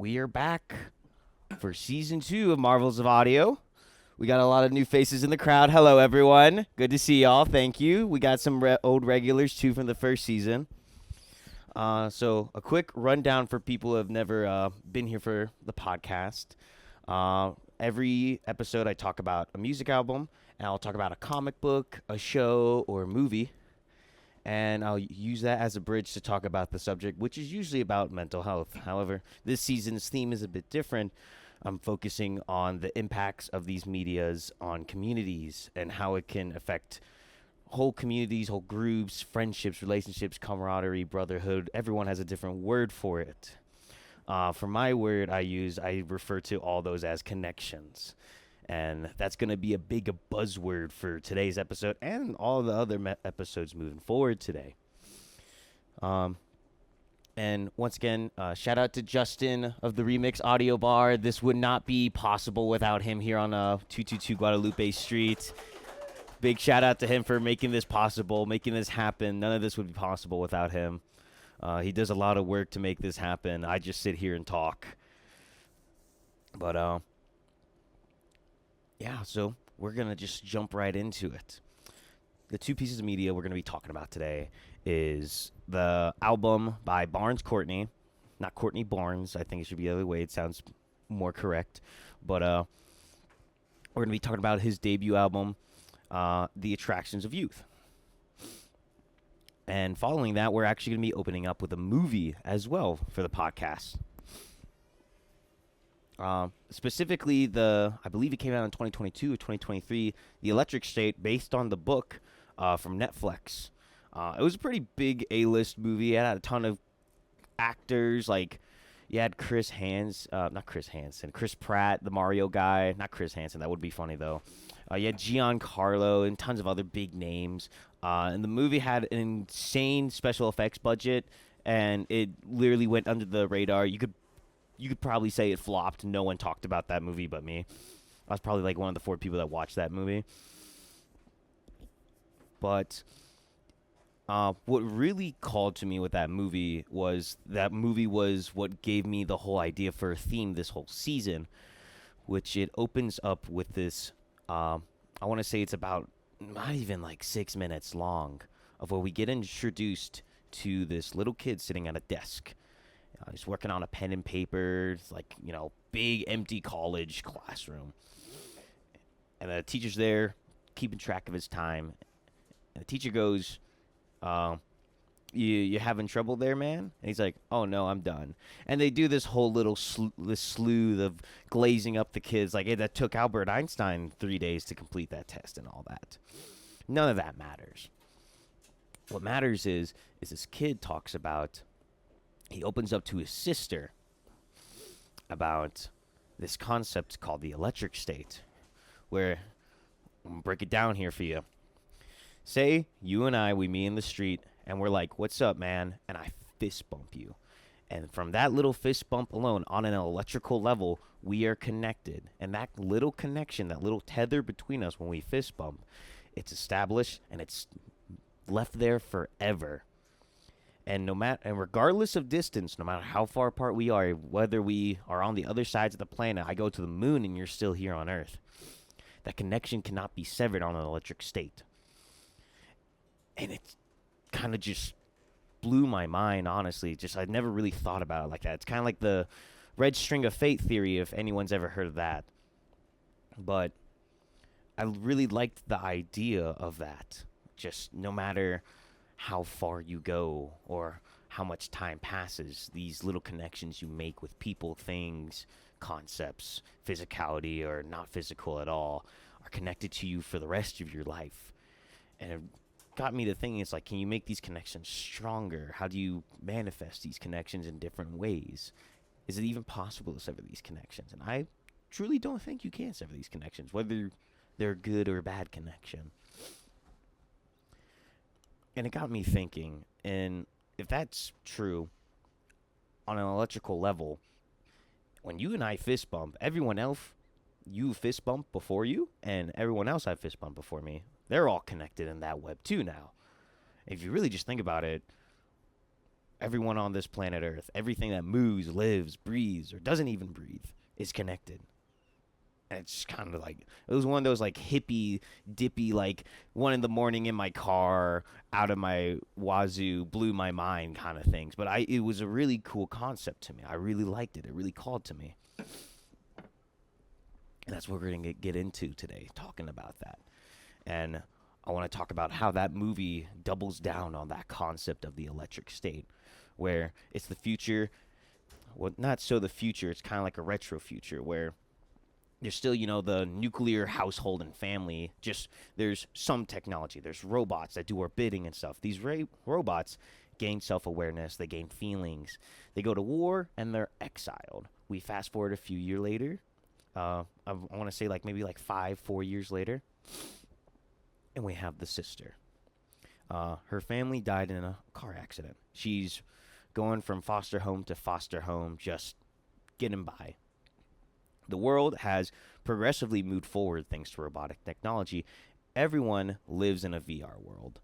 We are back for season 2 of Marvels of Audio. We got a lot of new faces in the crowd. Hello, everyone. Good to see y'all. Thank you. We got some old regulars, too, from the first season. So a quick rundown for people who have never been here for the podcast. Every episode, I talk about a music album, and I'll talk about a comic book, a show, or a movie. And I'll use that as a bridge to talk about the subject, which is usually about mental health. However, this season's theme is a bit different. I'm focusing on the impacts of these medias on communities and how it can affect whole communities, whole groups, friendships, relationships, camaraderie, brotherhood. Everyone has a different word for it. For my word I refer to all those as connections. And that's going to be a big buzzword for today's episode and all the other episodes moving forward today. And once again, shout out to Justin of the Remix Audio Bar. This would not be possible without him here on 222 Guadalupe Street. Big shout out to him for making this possible, making this happen. None of this would be possible without him. He does a lot of work to make this happen. I just sit here and talk. But, yeah, so we're going to just jump right into it. The two pieces of media we're going to be talking about today is the album by Barns Courtney. Not Courtney Barnes. I think it should be the other way. It sounds more correct. But we're going to be talking about his debut album, The Attractions of Youth. And following that, we're actually going to be opening up with a movie as well for the podcast. Specifically, I believe it came out in 2022 or 2023, The Electric State, based on the book from Netflix. It was a pretty big A-list movie. It had a ton of actors. Like, you had Chris Pratt, the Mario guy. Not Chris Hansen. That would be funny, though. You had Giancarlo and tons of other big names. And the movie had an insane special effects budget, and it literally went under the radar. You could probably say it flopped. No one talked about that movie but me. I was probably like one of the 4 people that watched that movie. But what really called to me with that movie was what gave me the whole idea for a theme this whole season, which it opens up with this, I want to say it's about not even like 6 minutes long, of where we get introduced to this little kid sitting at a desk. He's working on a pen and paper. It's like, big empty college classroom. And the teacher's there keeping track of his time. And the teacher goes, you having trouble there, man? And he's like, oh, no, I'm done. And they do this whole little sleuth of glazing up the kids. Like, hey, that took Albert Einstein 3 days to complete that test and all that. None of that matters. What matters is this kid talks about, he opens up to his sister about this concept called the electric state, where, I'm going to break it down here for you. Say you and I, we meet in the street, and we're like, what's up, man? And I fist bump you. And from that little fist bump alone, on an electrical level, we are connected. And that little connection, that little tether between us when we fist bump, it's established, and it's left there forever. And regardless of distance, no matter how far apart we are, whether we are on the other sides of the planet, I go to the moon and you're still here on Earth. That connection cannot be severed on an electric state. And it kind of just blew my mind, honestly. I'd never really thought about it like that. It's kind of like the red string of fate theory, if anyone's ever heard of that. But I really liked the idea of that. Just no matter how far you go or how much time passes, these little connections you make with people, things, concepts, physicality or not physical at all, are connected to you for the rest of your life. And it got me to thinking, it's like, can you make these connections stronger? How do you manifest these connections in different ways? Is it even possible to sever these connections? And I truly don't think you can sever these connections, whether they're good or bad connection. And it got me thinking, and if that's true, on an electrical level, when you and I fist bump, everyone else you fist bump before you, and everyone else I fist bump before me, they're all connected in that web too now. If you really just think about it, everyone on this planet Earth, everything that moves, lives, breathes, or doesn't even breathe, is connected. And it's just kind of like, it was one of those like hippie, dippy, like 1 a.m. in my car, out of my wazoo, blew my mind kind of things. But it was a really cool concept to me. I really liked it. It really called to me. And that's what we're going to get into today, talking about that. And I want to talk about how that movie doubles down on that concept of the electric state, where it's the future. Well, not so the future. It's kind of like a retro future where there's still, the nuclear household and family. Just there's some technology. There's robots that do our bidding and stuff. These robots gain self-awareness. They gain feelings. They go to war and they're exiled. We fast forward a few years later. I want to say maybe 4 years later. And we have the sister. Her family died in a car accident. She's going from foster home to foster home, just getting by. The world has progressively moved forward thanks to robotic technology. Everyone lives in a VR world.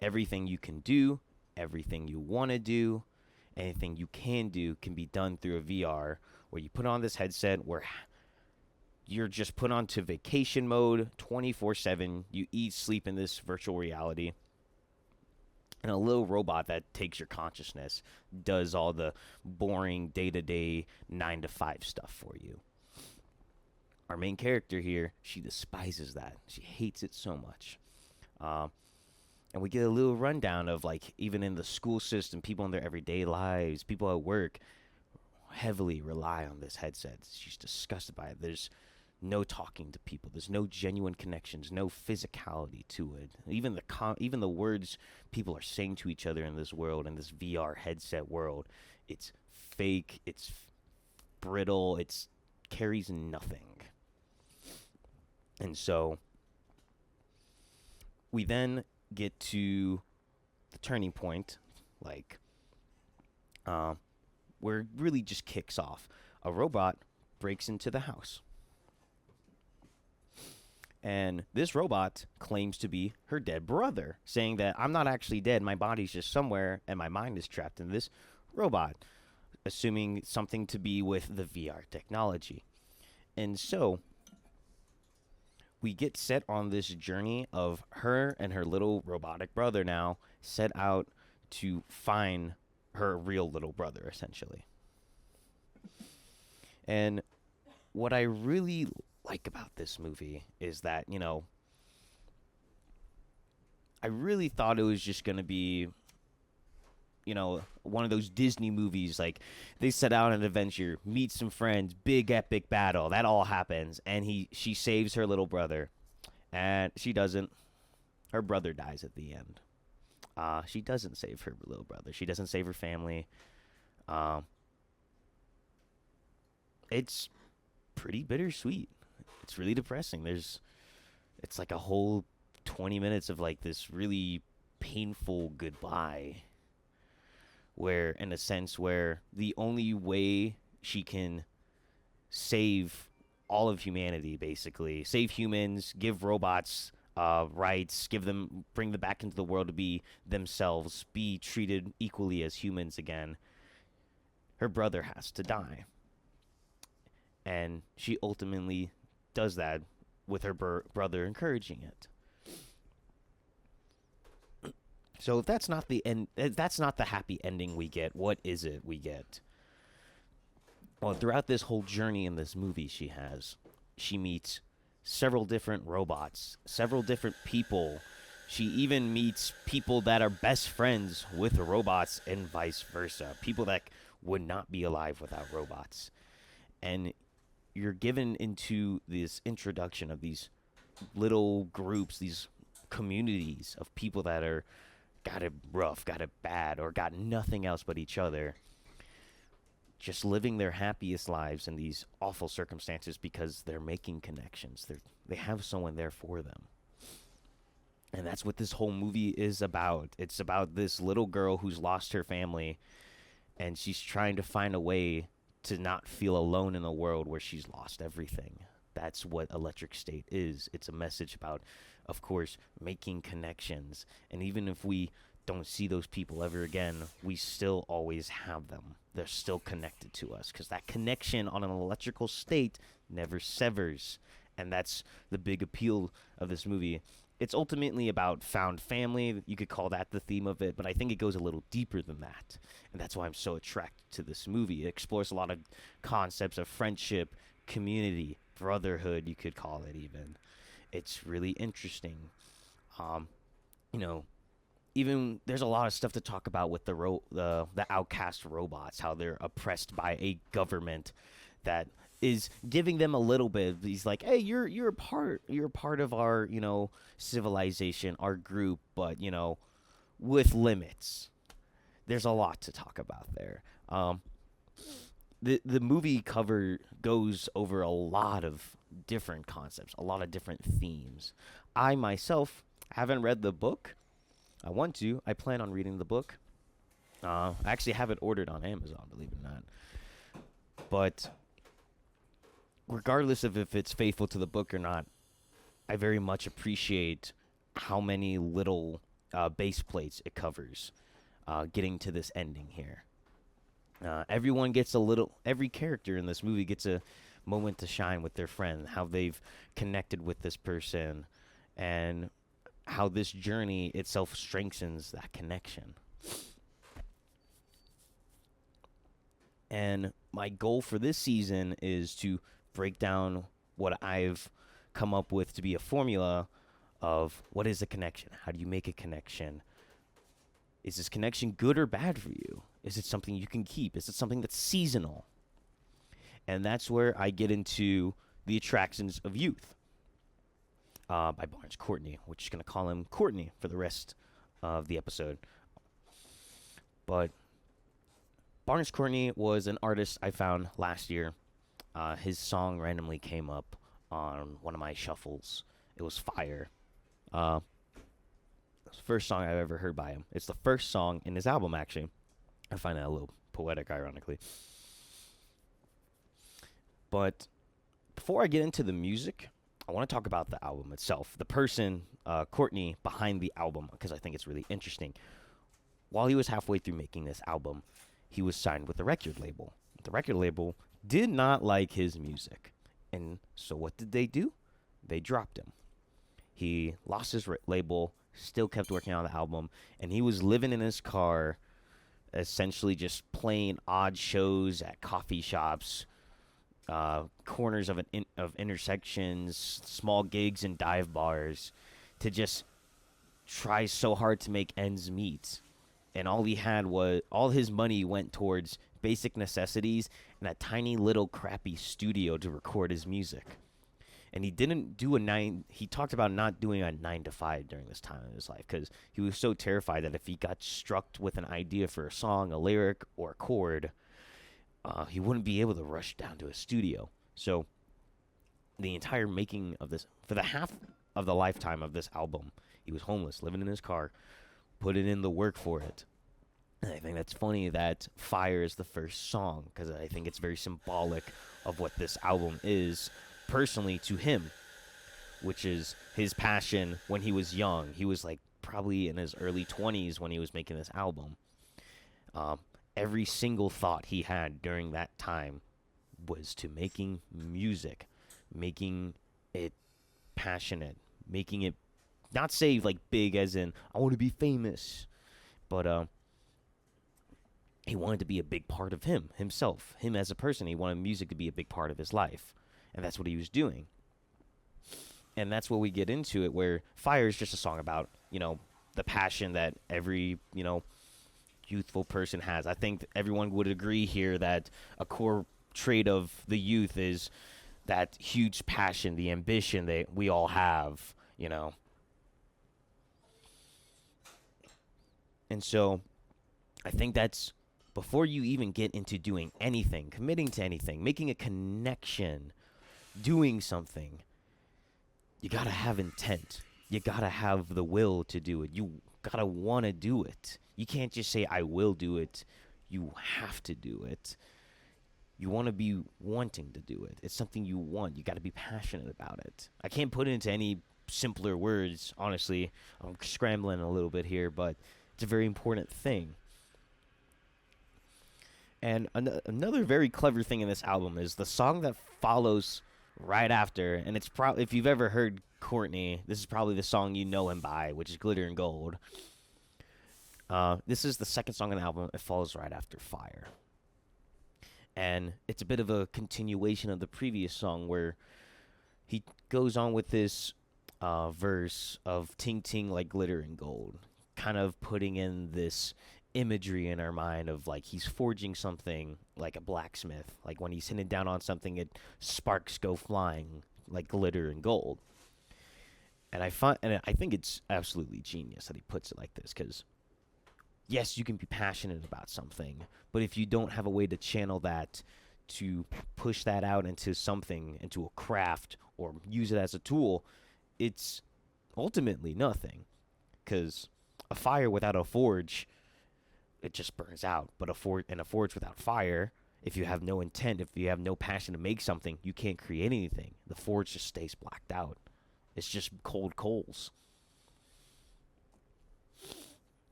Everything you can do, everything you want to do, anything you can do can be done through a VR where you put on this headset where you're just put onto vacation mode 24/7. You eat, sleep in this virtual reality. And a little robot that takes your consciousness does all the boring day-to-day 9 to 5 stuff for you. Our main character here, she despises that. She hates it so much. And we get a little rundown of even in the school system, people in their everyday lives, people at work heavily rely on this headset. She's disgusted by it. There's no talking to people. There's no genuine connections, no physicality to it. Even the words people are saying to each other in this world, in this VR headset world, it's fake, it's brittle, it carries nothing. And so we then get to the turning point, where it really just kicks off. A robot breaks into the house. And this robot claims to be her dead brother, saying that I'm not actually dead, my body's just somewhere, and my mind is trapped in this robot, assuming something to be with the VR technology. And so we get set on this journey of her and her little robotic brother now set out to find her real little brother, essentially. And what I really like about this movie is that, I really thought it was just going to be, one of those Disney movies, they set out on an adventure, meet some friends, big epic battle, that all happens, and she saves her little brother, and she doesn't. Her brother dies at the end. She doesn't save her little brother. She doesn't save her family. It's pretty bittersweet. It's really depressing. It's like a whole 20 minutes of this really painful goodbye, where in a sense where the only way she can save all of humanity, basically save humans, give robots rights, bring them back into the world to be themselves, be treated equally as humans again, her brother has to die. And she ultimately does that with her brother encouraging it. So if that's not the end, if that's not the happy ending we get, what is it we get? Well, throughout this whole journey in this movie she meets several different robots, several different people. She even meets people that are best friends with the robots and vice versa. People that would not be alive without robots. And you're given into this introduction of these little groups, these communities of people that got it rough, got it bad, or got nothing else but each other, just living their happiest lives in these awful circumstances because they're making connections. They have someone there for them. And that's what this whole movie is about. It's about this little girl who's lost her family, and she's trying to find a way to not feel alone in a world where she's lost everything. That's what Electric State is. It's a message about, of course, making connections. And even if we don't see those people ever again, we still always have them. They're still connected to us because that connection on an electrical state never severs. And that's the big appeal of this movie. It's ultimately about found family. You could call that the theme of it, but I think it goes a little deeper than that. And that's why I'm so attracted to this movie. It explores a lot of concepts of friendship, community, brotherhood, you could call it even. It's really interesting. Um, you know, even there's a lot of stuff to talk about with the outcast robots, how they're oppressed by a government that is giving them a little bit. He's like, hey, you're a part of our civilization, our group, but with limits. There's a lot to talk about there. The movie cover goes over a lot of different concepts, a lot of different themes. I myself haven't read the book. I want to. I plan on reading the book. I actually have it ordered on Amazon, believe it or not. But regardless of if it's faithful to the book or not, I very much appreciate how many little base plates it covers, getting to this ending here. Everyone gets every character in this movie gets a moment to shine with their friend, how they've connected with this person, and how this journey itself strengthens that connection. And my goal for this season is to break down what I've come up with to be a formula of what is a connection? How do you make a connection? Is this connection good or bad for you? Is it something you can keep? Is it something that's seasonal? And that's where I get into the attractions of youth by Barns Courtney, which is going to call him Courtney for the rest of the episode. But Barns Courtney was an artist I found last year. His song randomly came up on one of my shuffles. It was Fire. It was the first song I've ever heard by him. It's the first song in his album, actually. I find that a little poetic, ironically. But before I get into the music, I want to talk about the album itself. The person, Courtney, behind the album, because I think it's really interesting. While he was halfway through making this album, he was signed with a record label. The record label did not like his music. And so what did they do? They dropped him. He lost his label, still kept working on the album, and he was living in his car, essentially just playing odd shows at coffee shops, corners of intersections, small gigs and dive bars, to just try so hard to make ends meet. And all his money went towards basic necessities and a tiny little crappy studio to record his music. And he talked about not doing a 9 to 5 during this time in his life because he was so terrified that if he got struck with an idea for a song, a lyric, or a chord, he wouldn't be able to rush down to a studio. So the entire making of this, for the half of the lifetime of this album, he was homeless, living in his car, putting in the work for it. And I think that's funny that Fire is the first song because I think it's very symbolic of what this album is personally to him, which is his passion when he was young. He was like probably in his early 20s when he was making this album. Every single thought he had during that time was to making music, making it passionate, making it not say like big as in I want to be famous, but he wanted to be a big part of himself, him as a person. He wanted music to be a big part of his life, and that's what he was doing. And that's where we get into it, where Fire is just a song about, the passion that every, youthful person has. I think everyone would agree here that a core trait of the youth is that huge passion, the ambition that we all have, And so I think that's before you even get into doing anything, committing to anything, making a connection, doing something, you got to have intent. You got to have the will to do it. You got to want to do it. You can't just say, I will do it. You have to do it. You want to be wanting to do it. It's something you want. You got to be passionate about it. I can't put it into any simpler words, honestly. I'm scrambling a little bit here, but It's a very important thing. And another very clever thing in this album is the song that follows right after, and it's probably, if you've ever heard Courtney, this is probably the song you know him by, which is Glitter and Gold. This is the second song on the album. It follows right after Fire. And it's a bit of a continuation of the previous song where he goes on with this verse of ting ting like glitter and gold, kind of putting in this imagery in our mind of like he's forging something like a blacksmith. Like when he's hitting down on something, it sparks go flying like glitter and gold. And I think it's absolutely genius that he puts it like this, because yes, you can be passionate about something, but if you don't have a way to channel that, to push that out into something, into a craft, or use it as a tool, it's ultimately nothing. Because a fire without a forge, it just burns out. But a forge without fire, if you have no intent, if you have no passion to make something, you can't create anything. The forge just stays blacked out. It's just cold coals.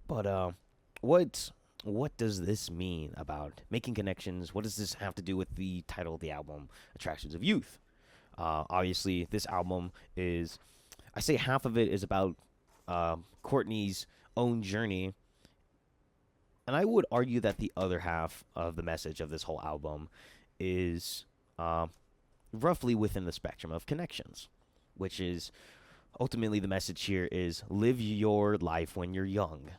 But what does this mean about making connections? What does this have to do with the title of the album, Attractions of Youth? Obviously, this album is, I say half of it is about Courtney's own journey, and I would argue that the other half of the message of this whole album is roughly within the spectrum of Connnections, which is ultimately the message here is live your life when you're young.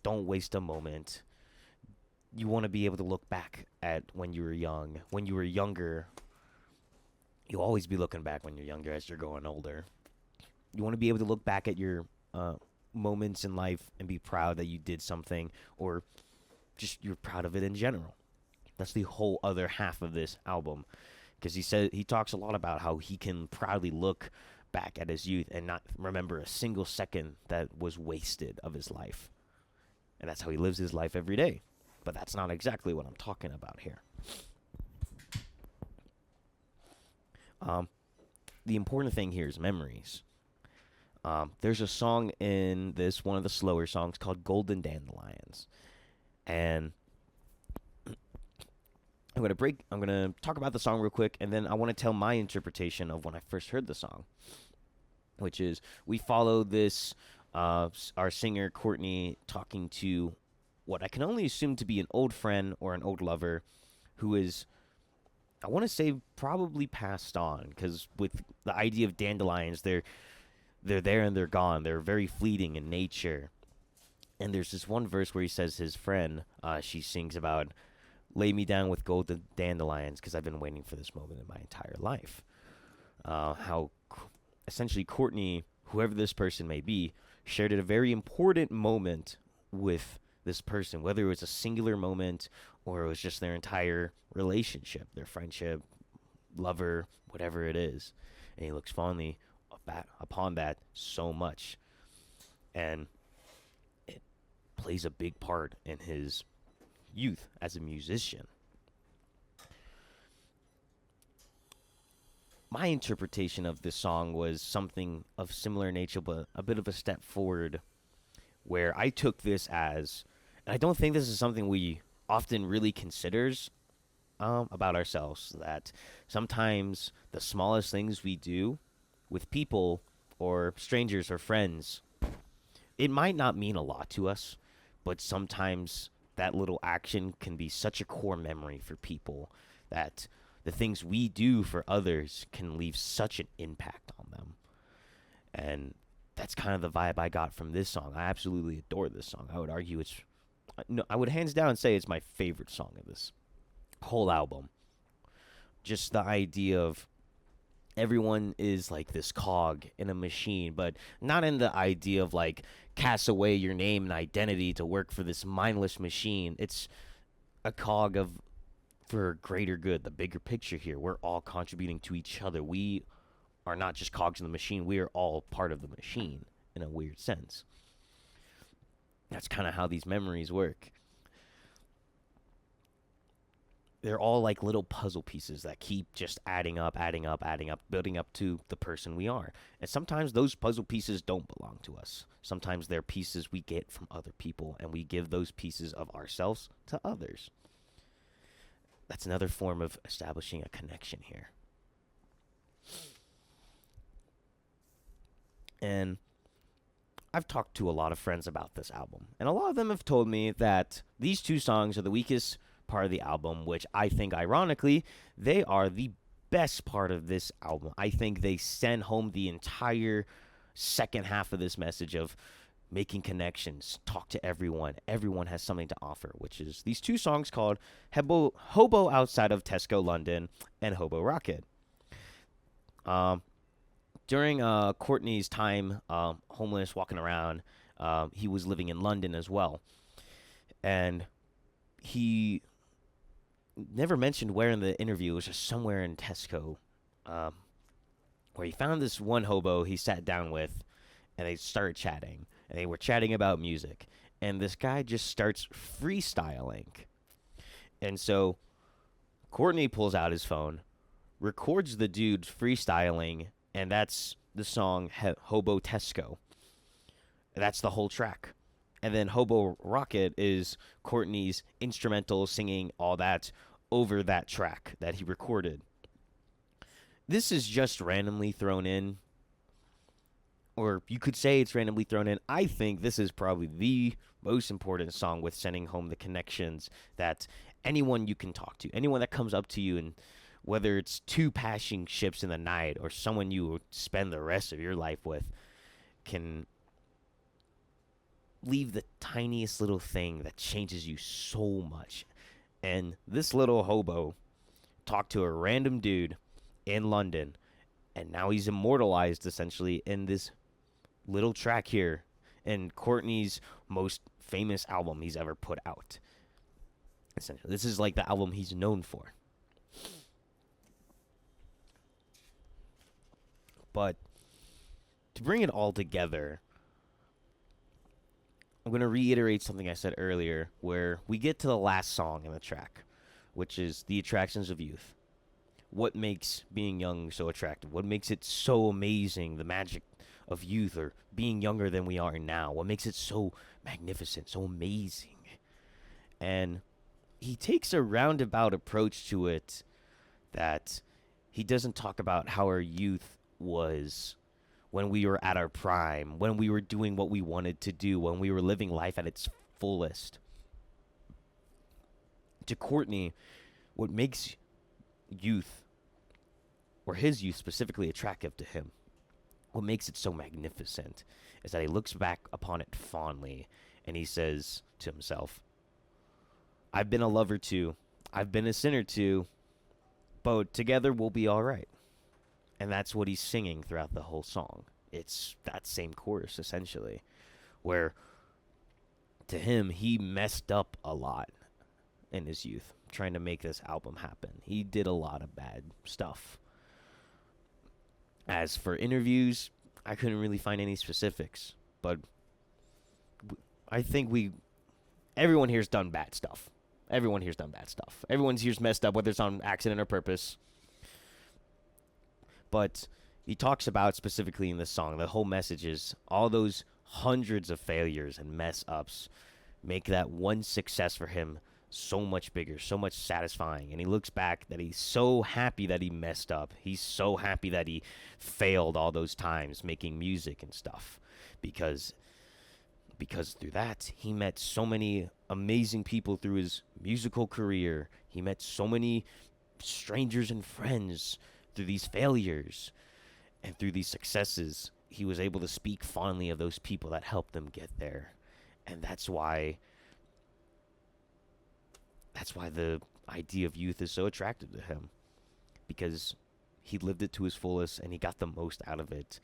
Don't waste a moment. You want to be able to look back at when you were young. When you were younger, you'll always be looking back when you're younger as you're growing older. You want to be able to look back at your moments in life and be proud that you did something, or just you're proud of it in general. That's the whole other half of this album, because he talks a lot about how he can proudly look back at his youth and not remember a single second that was wasted of his life. And that's how he lives his life every day. But that's not exactly what I'm talking about here. The important thing here is memories. There's a song in this, one of the slower songs, called Golden Dandelions. And I'm gonna talk about the song real quick, and then I want to tell my interpretation of when I first heard the song, which is we follow this our singer Courtney talking to what I can only assume to be an old friend or an old lover, who is, I want to say, probably passed on, because with the idea of dandelions, they're there and they're gone. They're very fleeting in nature. And there's this one verse where he says his friend, she sings about, lay me down with golden dandelions because I've been waiting for this moment in my entire life. How essentially Courtney, whoever this person may be, shared a very important moment with this person, whether it was a singular moment or it was just their entire relationship, their friendship, lover, whatever it is. And he looks fondly upon that so much. And it plays a big part in his youth as a musician. My interpretation of this song was something of similar nature, but a bit of a step forward, where I took this as, and I don't think this is something we often really considers about ourselves, that sometimes the smallest things we do with people or strangers or friends, it might not mean a lot to us, but sometimes that little action can be such a core memory for people that the things we do for others can leave such an impact on them. And that's kind of the vibe I got from this song. I absolutely adore this song. I would argue it's, no, I would hands down say it's my favorite song of this whole album. Just the idea of everyone is like this cog in a machine, but not in the idea of like cast away your name and identity to work for this mindless machine. It's a cog of, for greater good, the bigger picture here. We're all contributing to each other. We are not just cogs in the machine. We are all part of the machine in a weird sense. That's kind of how these memories work. they're all like little puzzle pieces that keep just adding up, adding up, adding up, building up to the person we are. And sometimes those puzzle pieces don't belong to us. Sometimes they're pieces we get from other people, and we give those pieces of ourselves to others. That's another form of establishing a connection here. And I've talked to a lot of friends about this album, and a lot of them have told me that these two songs are the weakest part of the album, which I think, ironically, they are the best part of this album. I think they send home the entire second half of this message of making connections, talk to everyone. Everyone has something to offer, which is these two songs called Hobo Outside of Tesco, London, and Hobo Rocket. Um, During Courtney's time homeless, walking around, he was living in London as well. And he never mentioned where in the interview. It was just somewhere in Tesco, where he found this one hobo he sat down with, and they started chatting. And they were chatting about music. And this guy just starts freestyling. And so Courtney pulls out his phone, records the dude freestyling, and that's the song Hobo Tesco. That's the whole track. And then Hobo Rocket is Courtney's instrumental singing all that over that track that he recorded. This is just randomly thrown in, or you could say it's randomly thrown in. I think this is probably the most important song with sending home the connections that anyone you can talk to, anyone that comes up to you, and whether it's two passing ships in the night or someone you will spend the rest of your life with, can leave the tiniest little thing that changes you so much. And this little hobo talked to a random dude in London, and now he's immortalized essentially in this little track here in Courtney's most famous album he's ever put out. Essentially, this is like the album he's known for. But to bring it all together, I'm going to reiterate something I said earlier, where we get to the last song in the track, which is The Attractions of Youth. What makes being young so attractive? What makes it so amazing, the magic of youth, or being younger than we are now? What makes it so magnificent, so amazing? And he takes a roundabout approach to it, that he doesn't talk about how our youth was when we were at our prime, when we were doing what we wanted to do, when we were living life at its fullest. To Courtney, what makes youth, or his youth specifically, attractive to him, what makes it so magnificent, is that he looks back upon it fondly, and he says to himself, I've been a lover too, I've been a sinner too, but together we'll be all right. And that's what he's singing throughout the whole song. It's that same chorus, essentially, where to him, he messed up a lot in his youth trying to make this album happen. He did a lot of bad stuff. As for interviews, I couldn't really find any specifics, but I think everyone here's done bad stuff. Everyone here's done bad stuff. Everyone here's messed up, whether it's on accident or purpose. But he talks about specifically in this song, the whole message is all those hundreds of failures and mess ups make that one success for him so much bigger, so much satisfying. And he looks back that he's so happy that he messed up. He's so happy that he failed all those times making music and stuff, because through that he met so many amazing people through his musical career. He met so many strangers and friends through these failures, and through these successes he was able to speak fondly of those people that helped them get there. And that's why the idea of youth is so attractive to him, because he lived it to his fullest and he got the most out of it.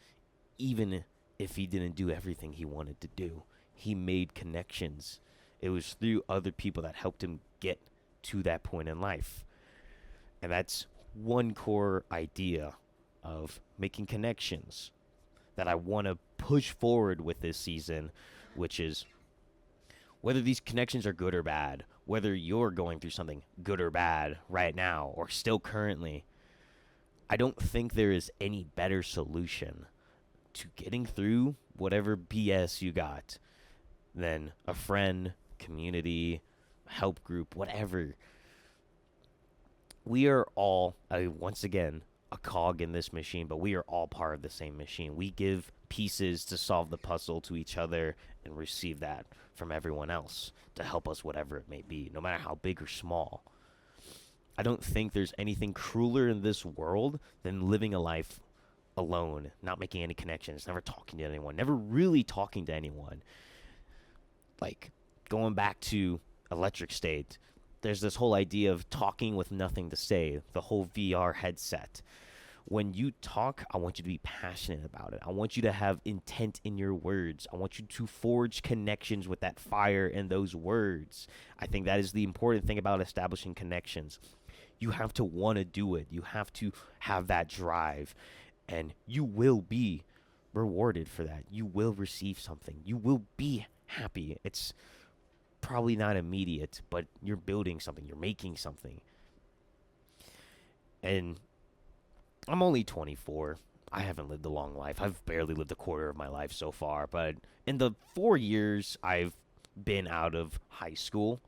Even if he didn't do everything he wanted to do, he made connections. It was through other people that helped him get to that point in life. And that's one core idea of making connections that I want to push forward with this season, which is whether these connections are good or bad, whether you're going through something good or bad right now or still currently, I don't think there is any better solution to getting through whatever BS you got than a friend, community, help group, whatever. We are all, once again, a cog in this machine, but we are all part of the same machine. We give pieces to solve the puzzle to each other and receive that from everyone else to help us, whatever it may be, no matter how big or small. I don't think there's anything crueler in this world than living a life alone, not making any connections, never talking to anyone, never really talking to anyone. Like, going back to Electric State, there's this whole idea of talking with nothing to say, the whole VR headset. When you talk, I want you to be passionate about it. I want you to have intent in your words. I want you to forge connections with that fire in those words. I think that is the important thing about establishing connections. You have to want to do it. You have to have that drive. And you will be rewarded for that. You will receive something. You will be happy. It's probably not immediate, but you're building something. You're making something. And I'm only 24. I haven't lived a long life. I've barely lived a quarter of my life so far. But in the 4 years I've been out of high school,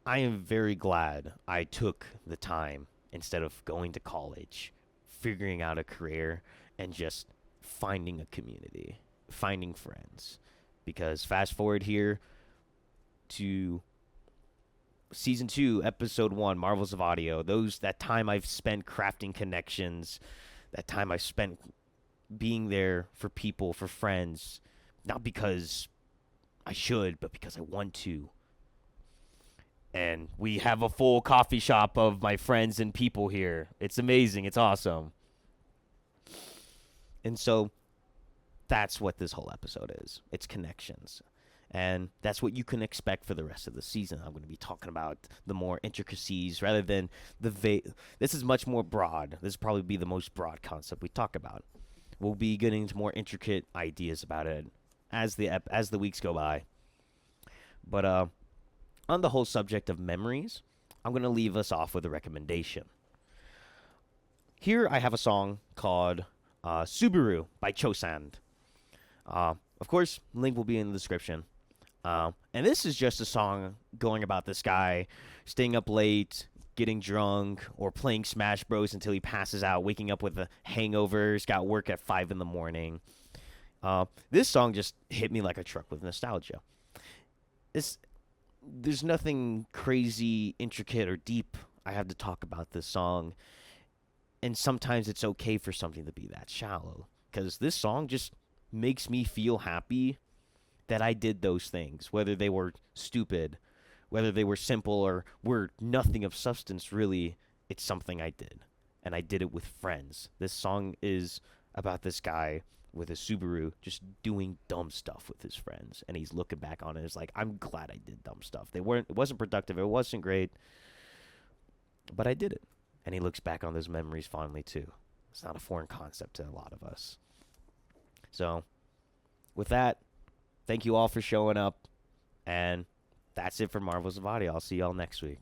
I am very glad I took the time instead of going to college, figuring out a career, and just finding a community, finding friends. Because fast forward here to Season 2, Episode 1, Marvels of Audio, that time I've spent crafting connections, that time I've spent being there for people, for friends, not because I should, but because I want to. And we have a full coffee shop of my friends and people here. It's amazing. It's awesome. And so that's what this whole episode is. It's connections. And that's what you can expect for the rest of the season. I'm going to be talking about the more intricacies rather than this is much more broad. This will probably be the most broad concept we talk about. We'll be getting into more intricate ideas about it as the weeks go by. But on the whole subject of memories, I'm going to leave us off with a recommendation. Here I have a song called Subaru by Chosand. Of course, link will be in the description. And this is just a song going about this guy staying up late, getting drunk, or playing Smash Bros. Until he passes out, waking up with a hangover. He's got work at 5 in the morning. This song just hit me like a truck with nostalgia. There's nothing crazy, intricate, or deep I have to talk about this song. And sometimes it's okay for something to be that shallow. Because this song just makes me feel happy that I did those things. Whether they were stupid, whether they were simple, or were nothing of substance, really, it's something I did. And I did it with friends. This song is about this guy with a Subaru just doing dumb stuff with his friends. And he's looking back on it. It's like, I'm glad I did dumb stuff. It wasn't productive. It wasn't great. But I did it. And he looks back on those memories fondly, too. It's not a foreign concept to a lot of us. So, with that, thank you all for showing up. And that's it for Marvels of Audio. I'll see y'all next week.